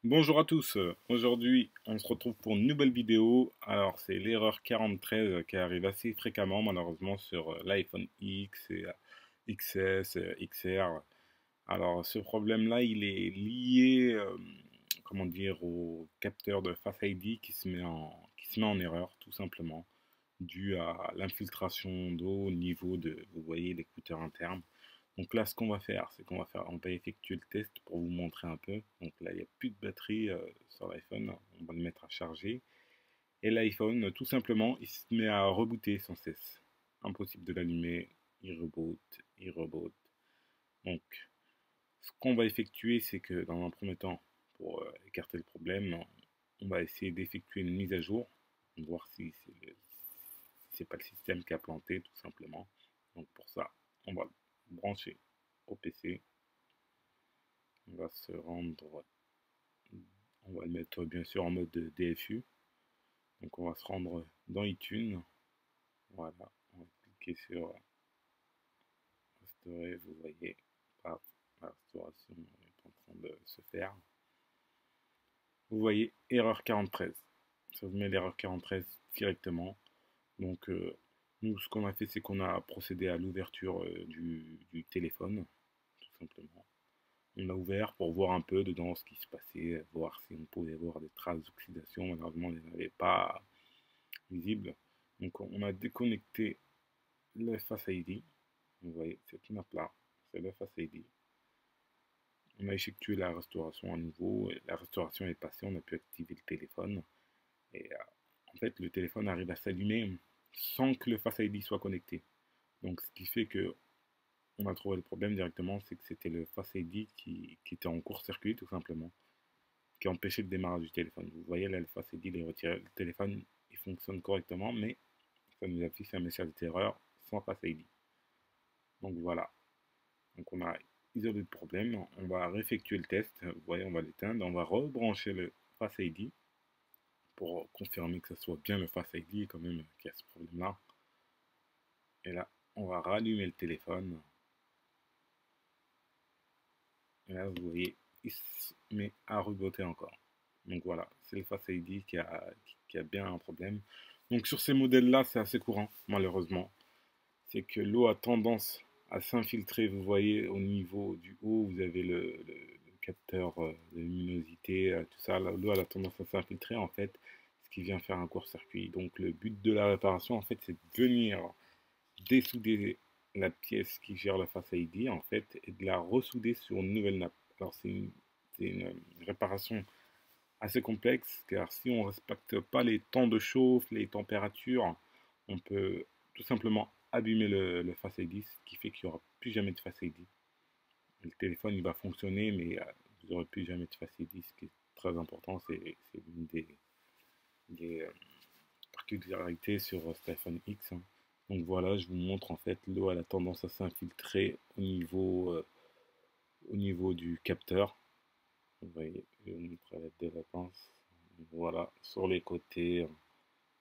Bonjour à tous, aujourd'hui on se retrouve pour une nouvelle vidéo. Alors c'est l'erreur 43 qui arrive assez fréquemment malheureusement sur l'iPhone X et XS, XR. Alors ce problème-là il est lié comment dire au capteur de Face ID qui se met en erreur tout simplement dû à l'infiltration d'eau au niveau de, vous voyez, l'écouteur interne. Donc là, ce qu'on va faire, c'est on va effectuer le test pour vous montrer un peu. Donc là, il n'y a plus de batterie sur l'iPhone. On va le mettre à charger. Et l'iPhone, tout simplement, il se met à rebooter sans cesse. Impossible de l'allumer. Il reboot, il reboot. Donc, ce qu'on va effectuer, c'est que dans un premier temps, pour écarter le problème, on va essayer d'effectuer une mise à jour, voir si c'est pas le système qui a planté, tout simplement. Donc pour ça, on va le brancher au PC. On va se rendre, on va le mettre bien sûr en mode DFU. Donc on va se rendre dans iTunes. Voilà, on va cliquer sur restaurer, vous voyez, paf, la restauration est en train de se faire. Vous voyez, erreur 43. Ça vous met l'erreur 43 directement. Donc nous, ce qu'on a fait, c'est qu'on a procédé à l'ouverture du téléphone, tout simplement. On a ouvert pour voir un peu dedans ce qui se passait, voir si on pouvait voir des traces d'oxydation. Malheureusement, on ne les avait pas visibles. Donc on a déconnecté le Face ID. Vous voyez, cette map-là, c'est le Face ID. On a effectué la restauration à nouveau. La restauration est passée, on a pu activer le téléphone. Et en fait, le téléphone arrive à s'allumer sans que le Face ID soit connecté. Donc ce qui fait que on a trouvé le problème directement, c'est que c'était le Face ID qui était en court-circuit tout simplement, qui empêchait le démarrage du téléphone. Vous voyez là, le Face ID il est retiré, le téléphone il fonctionne correctement, mais ça nous affiche un message d'erreur sans Face ID. Donc voilà, donc on a isolé le problème, on va réeffectuer le test, vous voyez on va l'éteindre, on va rebrancher le Face ID pour confirmer que ce soit bien le Face ID quand même qui a ce problème là. Et là on va rallumer le téléphone. Et là, vous voyez, il se met à reboter encore. Donc voilà, c'est le Face ID qui a bien un problème. Donc sur ces modèles-là, c'est assez courant, malheureusement. C'est que l'eau a tendance à s'infiltrer. Vous voyez, au niveau du haut, vous avez le capteur de luminosité, tout ça. L'eau a tendance à s'infiltrer, en fait, ce qui vient faire un court-circuit. Donc le but de la réparation, en fait, c'est de venir dessouder la pièce qui gère la Face ID en fait et de la ressouder sur une nouvelle nappe. Alors c'est une réparation assez complexe car si on ne respecte pas les temps de chauffe, les températures, on peut tout simplement abîmer le Face ID, ce qui fait qu'il n'y aura plus jamais de Face ID. Le téléphone il va fonctionner mais vous n'aurez plus jamais de Face ID, ce qui est très important, c'est une des particularité sur cet iPhone X, hein. Donc voilà, je vous montre en fait, l'eau a tendance à s'infiltrer au niveau du capteur. Vous voyez, je vous montre à l'aide de la pince. Voilà, sur les côtés,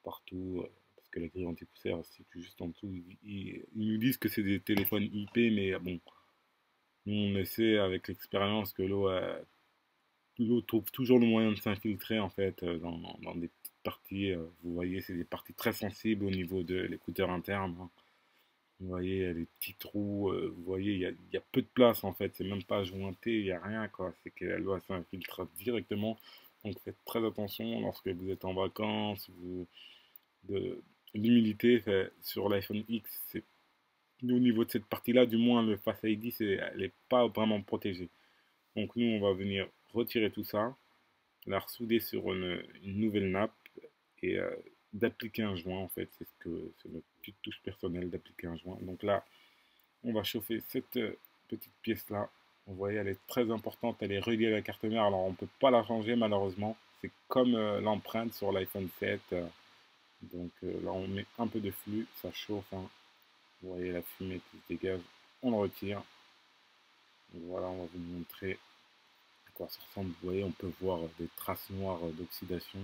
partout, parce que la grille anti-poussière se situe juste en dessous. Ils nous disent que c'est des téléphones IP, mais bon, nous on essaie avec l'expérience que l'eau trouve toujours le moyen de s'infiltrer en fait dans des petites parties. Vous voyez, c'est des parties très sensibles au niveau de l'écouteur interne, hein. Vous voyez, il y a des petits trous. Vous voyez, il y a peu de place en fait. C'est même pas jointé, il n'y a rien quoi. C'est que l'eau s'infiltre directement. Donc faites très attention lorsque vous êtes en vacances. L'humidité sur l'iPhone X, c'est au niveau de cette partie-là, du moins le Face ID, elle n'est pas vraiment protégée. Donc nous, on va venir retirer tout ça, la ressouder sur une nouvelle nappe et d'appliquer un joint en fait. C'est notre petite touche personnelle d'appliquer un joint. Donc là, on va chauffer cette petite pièce là. Vous voyez, elle est très importante, elle est reliée à la carte mère, alors on ne peut pas la changer malheureusement. C'est comme l'empreinte sur l'iPhone 7. Donc là, on met un peu de flux, ça chauffe, hein. Vous voyez la fumée qui se dégage, on le retire. Donc voilà, on va vous montrer à quoi ça ressemble. Vous voyez, on peut voir des traces noires d'oxydation.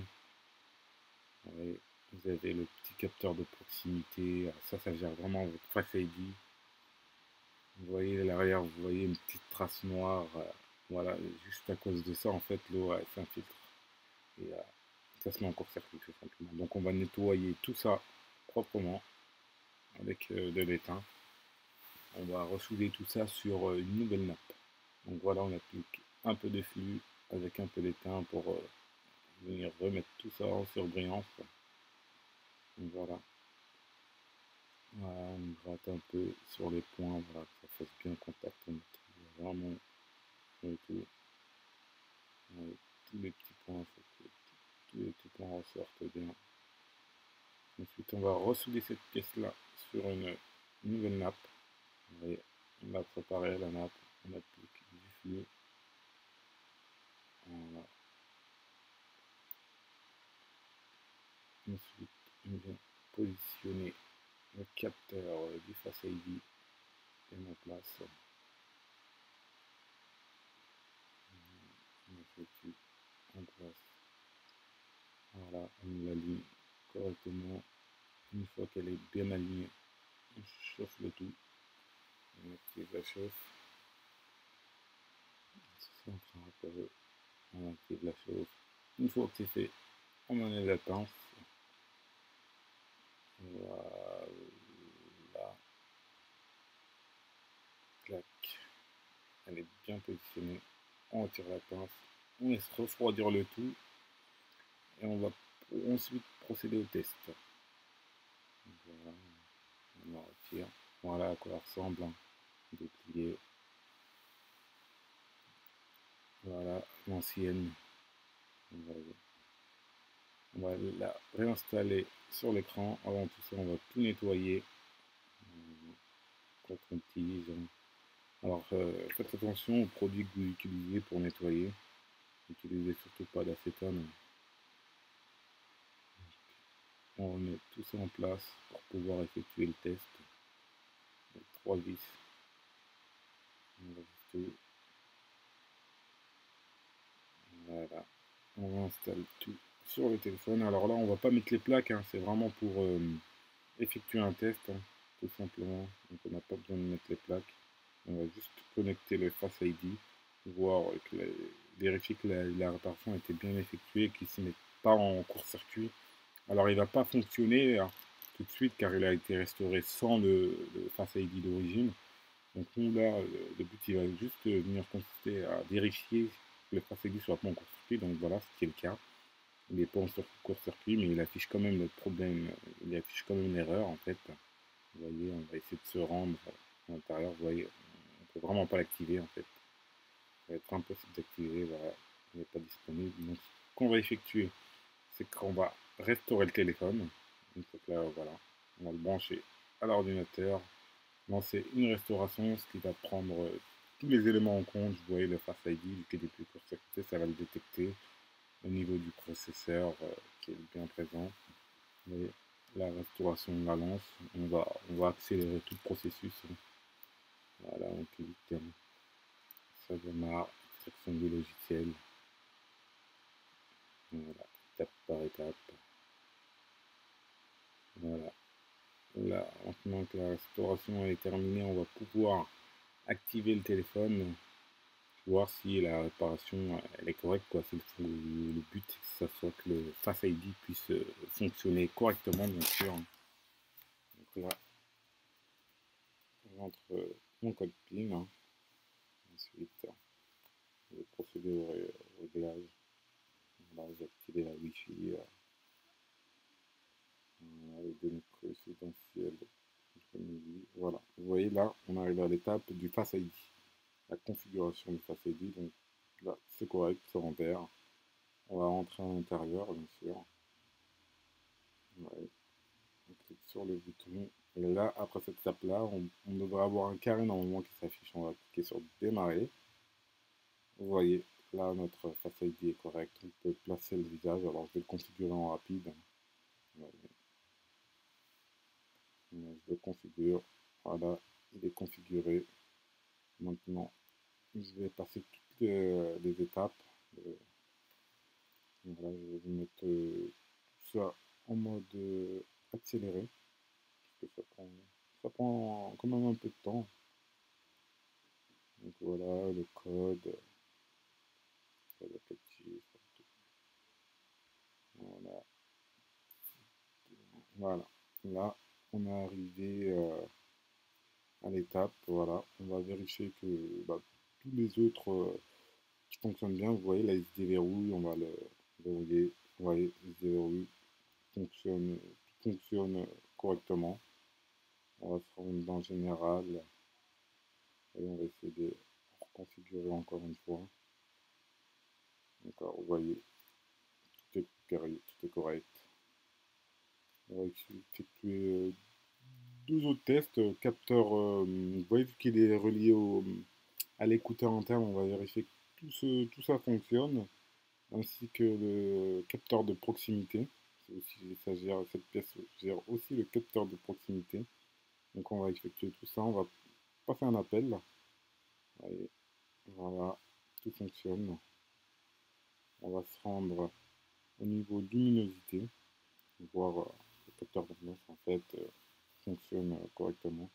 Vous avez le petit capteur de proximité. Ça gère vraiment votre Face ID. Vous voyez à l'arrière, vous voyez une petite trace noire. Voilà, juste à cause de ça, en fait, l'eau s'infiltre et ça se met en court-circuit tout simplement. Donc on va nettoyer tout ça proprement avec de l'étain. On va ressouder tout ça sur une nouvelle nappe. Donc voilà, on applique un peu de flux avec un peu d'étain pour venir remettre tout ça en surbrillance. Donc voilà. Voilà, on gratte un peu sur les points, voilà, que ça fasse bien contact. On nettoie vraiment tout. Ouais, tous les petits points, faut que tous les petits points ressortent bien. Ensuite, on va ressouder cette pièce-là sur une nouvelle nappe. Vous voyez, on a préparé la nappe, on applique du flux. Voilà. Ensuite, on vient positionner le capteur du Face ID bien en place. On effectue en place. Voilà, on l'aligne correctement. Une fois qu'elle est bien alignée, on chauffe le tout. On active la chauffe. C'est en train d'apparer. On active la chauffe. Une fois que c'est fait, on enlève la pince. Voilà. Clac. Elle est bien positionnée. On retire la pince. On laisse refroidir le tout. Et on va ensuite procéder au test. Voilà. On en retire. Voilà à quoi elle ressemble. Déplié. Voilà l'ancienne. On va la réinstaller sur l'écran. Avant tout ça, on va tout nettoyer. Quand on utilise. Alors, faites attention aux produits que vous utilisez pour nettoyer. N'utilisez surtout pas d'acétone. On remet tout ça en place pour pouvoir effectuer le test. Donc, 3 vis. On va tout. Voilà. On installe tout sur le téléphone. Alors là, on va pas mettre les plaques. Hein. C'est vraiment pour effectuer un test. Hein, tout simplement. Donc on n'a pas besoin de mettre les plaques. On va juste connecter le Face ID. Voir que vérifier que la réparation était bien effectuée et qu'il ne se met pas en court-circuit. Alors il ne va pas fonctionner hein, tout de suite car il a été restauré sans le Face ID d'origine. Donc nous là, le but il va juste venir consister à vérifier que le Face ID soit pas en court-circuit. Donc voilà, ce qui est le cas. Il n'est pas en court-circuit, mais il affiche quand même le problème, il affiche quand même l'erreur en fait. Vous voyez, on va essayer de se rendre à l'intérieur. Vous voyez, on ne peut vraiment pas l'activer en fait. Ça va être impossible d'activer, voilà, il n'est pas disponible. Donc ce qu'on va effectuer, c'est qu'on va restaurer le téléphone. Une fois que là, voilà, on va le brancher à l'ordinateur, lancer une restauration, ce qui va prendre tous les éléments en compte. Vous voyez le Face ID, vu qu'il est plus court-circuité, ça va le détecter au niveau du processeur qui est bien présent. Vous voyez, la restauration, on la lance, on va accélérer tout le processus. Voilà, on clique, ça démarre, extraction du logiciel. Voilà, étape par étape. Voilà. Là, maintenant que la restauration est terminée, on va pouvoir activer le téléphone, voir si la réparation elle est correcte, quoi. Le but, c'est que ça soit que le Face ID puisse fonctionner correctement, bien sûr. Donc là, j'entre mon code PIN. Hein. Ensuite, je vais procéder au réglage. Là, j'ai activé la Wi-Fi. Les données précédentielles. Voilà. Vous voyez là, on arrive à l'étape du Face ID. La configuration du Face ID. Donc là, c'est correct, c'est en vert. On va rentrer à l'intérieur, bien sûr. Ouais. On clique sur le bouton. Et là, après cette étape-là, on devrait avoir un carré normalement qui s'affiche. On va cliquer sur démarrer. Vous voyez, là, notre Face ID est correct. On peut placer le visage. Alors, je vais le configurer en rapide. Ouais. Je le configure. Voilà, il est configuré. Maintenant, je vais passer toutes les étapes. Voilà, je vais mettre tout ça en mode accéléré. Parce que ça prend quand même un peu de temps. Donc voilà, le code. ça doit catcher. Voilà. Voilà. Là, on est arrivé à l'étape. Voilà. On va vérifier que bah, tous les autres qui fonctionnent bien. Vous voyez, là, il se déverrouille. On va le verrouiller. Vous voyez, il se déverrouille. Fonctionne, tout fonctionne correctement. On va se rendre dans général et on va essayer de reconfigurer encore une fois. D'accord, vous voyez, tout est carré, tout est correct. On va effectuer deux autres tests. Capteur, vous voyez, vu qu'il est relié à l'écouteur interne, on va vérifier que tout ça fonctionne, ainsi que le capteur de proximité. Cette pièce gère aussi le capteur de proximité. Donc on va effectuer tout ça, on va passer un appel. Voyez, voilà, tout fonctionne. On va se rendre au niveau luminosité, voir le capteur de luminosité en fait fonctionne correctement.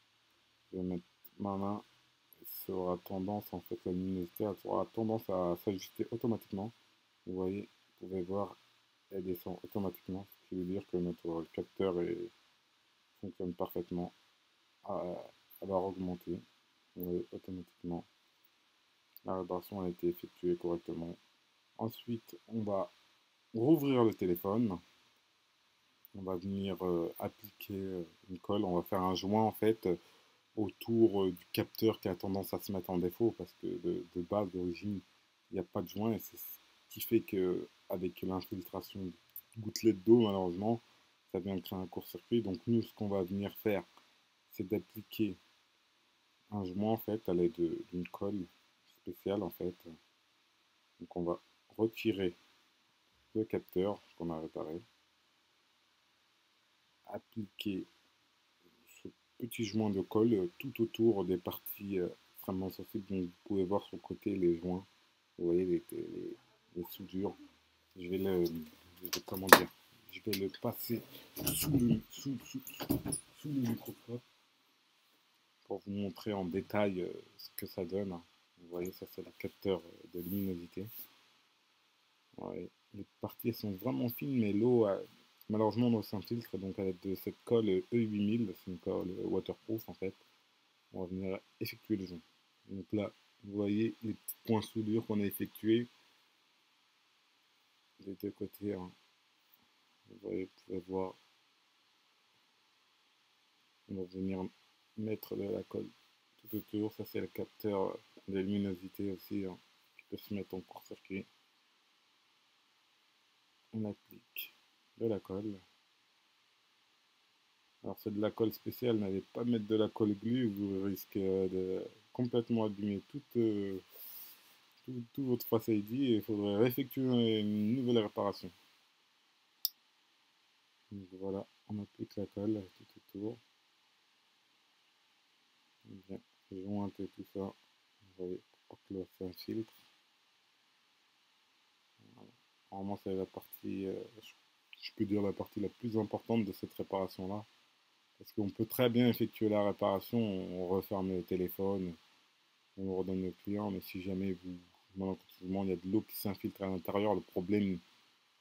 Je vais mettre ma main, ça aura tendance, en fait, la luminosité elle aura tendance à s'ajuster automatiquement. Vous voyez, vous pouvez voir, elle descend automatiquement, ce qui veut dire que notre capteur fonctionne parfaitement. Elle va augmenter, vous voyez, automatiquement. La réparation a été effectuée correctement. Ensuite, on va rouvrir le téléphone. On va venir appliquer une colle. On va faire un joint en fait autour du capteur qui a tendance à se mettre en défaut parce que de base, d'origine, il n'y a pas de joint et c'est ce qui fait que avec l'infiltration de gouttelettes d'eau, malheureusement, ça vient créer un court-circuit. Donc nous, ce qu'on va venir faire, c'est d'appliquer un joint en fait à l'aide d'une colle spéciale en fait. Donc on va retirer le capteur qu'on a réparé, appliquer ce petit joint de colle tout autour des parties extrêmement sensibles. Donc vous pouvez voir sur le côté les joints, vous voyez les soudures. Je vais comment dire, je vais le passer sous le microscope pour vous montrer en détail ce que ça donne. Vous voyez, ça c'est le capteur de luminosité. Ouais, les parties elles sont vraiment fines, mais l'eau, malheureusement, l'eau s'infiltre. Donc, avec de cette colle E8000, c'est une colle waterproof en fait, on va venir effectuer le joint. Donc là, vous voyez les petits points soudure qu'on a effectués des deux côtés. Hein. Vous pouvez voir, on va venir mettre de la colle tout autour. Ça, c'est le capteur de luminosité aussi, hein, qui peut se mettre en court-circuit. On applique de la colle. Alors c'est de la colle spéciale, n'allez pas mettre de la colle glue, vous risquez de complètement abîmer tout votre Face ID et il faudrait effectuer une nouvelle réparation. Donc voilà, on applique la colle tout autour. On vient jointer tout ça, vous voyez, pour que l'eau s'infiltre. Voilà. Normalement c'est la partie, je peux dire la partie la plus importante de cette réparation-là. Parce qu'on peut très bien effectuer la réparation, on referme le téléphone, on le redonne au client, mais si jamais malencontreusement il y a de l'eau qui s'infiltre à l'intérieur, le problème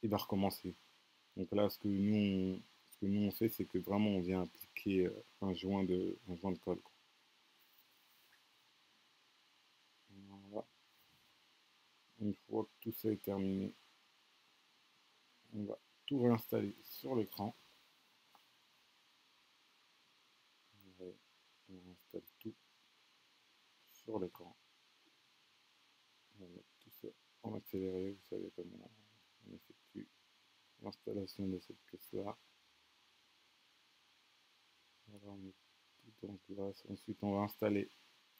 il va recommencer. Donc là, ce que nous on fait, c'est que vraiment on vient appliquer un joint de colle. Quoi. Voilà. Une fois que tout ça est terminé, on va tout réinstaller sur l'écran. On réinstalle tout sur l'écran. On va mettre tout ça en accéléré, vous savez comment on effectue l'installation de cette pièce-là. Voilà, on met tout en place. Ensuite, on va installer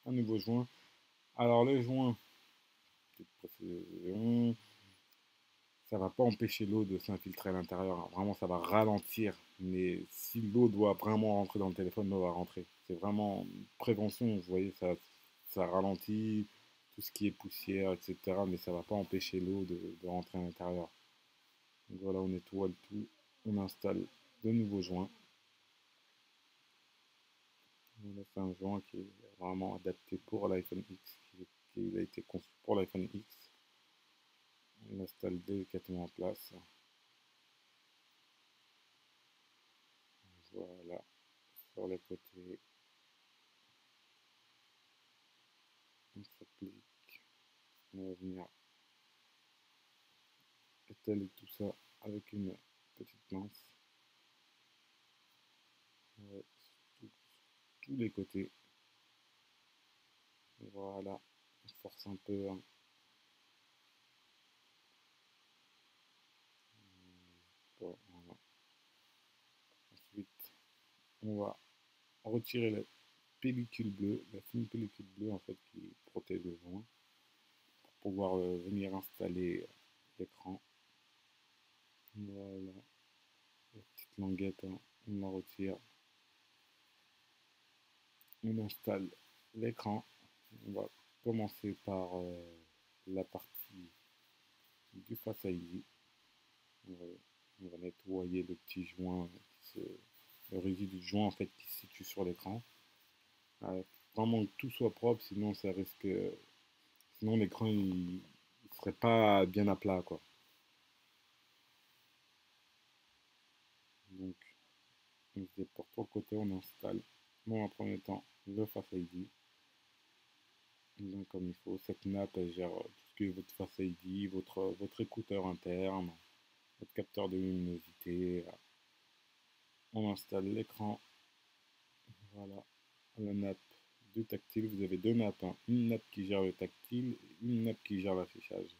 un nouveau joint. Alors, le joint, petite précision, ça va pas empêcher l'eau de s'infiltrer à l'intérieur. Vraiment, ça va ralentir. Mais si l'eau doit vraiment rentrer dans le téléphone, l'eau va rentrer. C'est vraiment une prévention. Vous voyez, ça ralentit tout ce qui est poussière, etc. Mais ça va pas empêcher l'eau de rentrer à l'intérieur. Donc voilà, on étoile tout. On installe de nouveaux joints. Voilà, c'est un joint qui est vraiment adapté pour l'iPhone X, qui a été conçu pour l'iPhone X. On l'installe délicatement en place. Voilà, sur les côtés, on s'applique. On va venir étaler tout ça avec une petite pince. Ouais, sur tous les côtés. Voilà, on force un peu, hein. Voilà. Ensuite, on va retirer la pellicule bleue, la fine pellicule bleue en fait qui protège le joint pour pouvoir venir installer l'écran. Voilà, la petite languette, hein, on la retire, on installe l'écran. On va commencer par la partie du Face ID. On va nettoyer le petit joint, le résidu du joint en fait qui se situe sur l'écran. Vraiment que tout soit propre, sinon ça risque, sinon l'écran il serait pas bien à plat quoi. Donc pour tout le côté on installe dans un premier temps le Face ID. Donc comme il faut, cette nappe elle gère tout ce qui est votre Face ID, votre écouteur interne, votre capteur de luminosité. On installe l'écran, voilà, la nappe du tactile. Vous avez deux nappes, hein. Une nappe qui gère le tactile et une nappe qui gère l'affichage.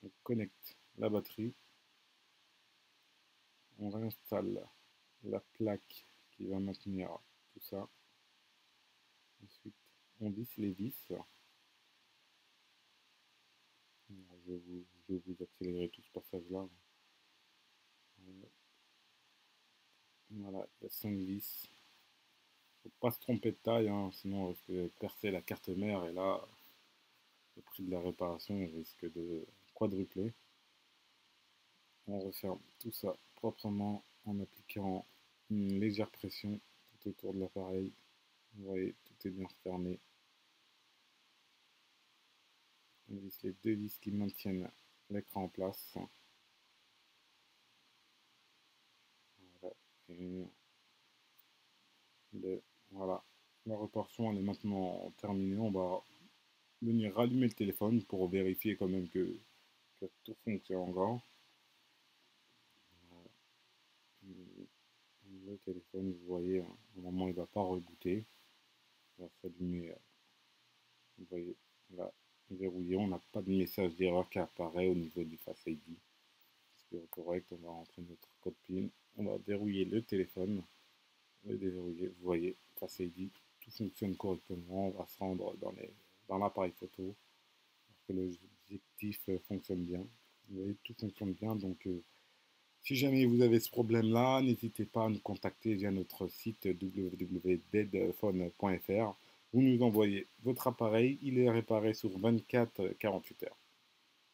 On connecte la batterie, on réinstalle la plaque qui va maintenir tout ça. Ensuite, on visse les vis. Je vais vous accélérer tout ce passage-là. Voilà, il y a 5 vis. Faut pas se tromper de taille, hein, sinon on risque de percer la carte mère et là, le prix de la réparation risque de quadrupler. On referme tout ça proprement en appliquant une légère pression tout autour de l'appareil. Vous voyez, tout est bien fermé. On visse les deux vis qui maintiennent l'écran en place. Voilà. Et voilà. La réparation elle est maintenant terminée. On va venir rallumer le téléphone pour vérifier quand même que tout fonctionne encore. Le téléphone, vous voyez, hein, normalement il ne va pas rebooter. Il va s'allumer, vous voyez, là, verrouillé. On n'a pas de message d'erreur qui apparaît au niveau du Face ID. C'est correct, on va rentrer notre code PIN. On va verrouiller le téléphone, le déverrouiller. Vous voyez, Face ID, tout fonctionne correctement. On va se rendre dans l'appareil photo. Que l'objectif fonctionne bien. Vous voyez, tout fonctionne bien. Donc, si jamais vous avez ce problème-là, n'hésitez pas à nous contacter via notre site www.deadphone.fr. Vous nous envoyez votre appareil, il est réparé sur 24-48 heures.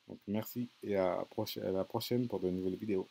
Donc merci et à la prochaine pour de nouvelles vidéos.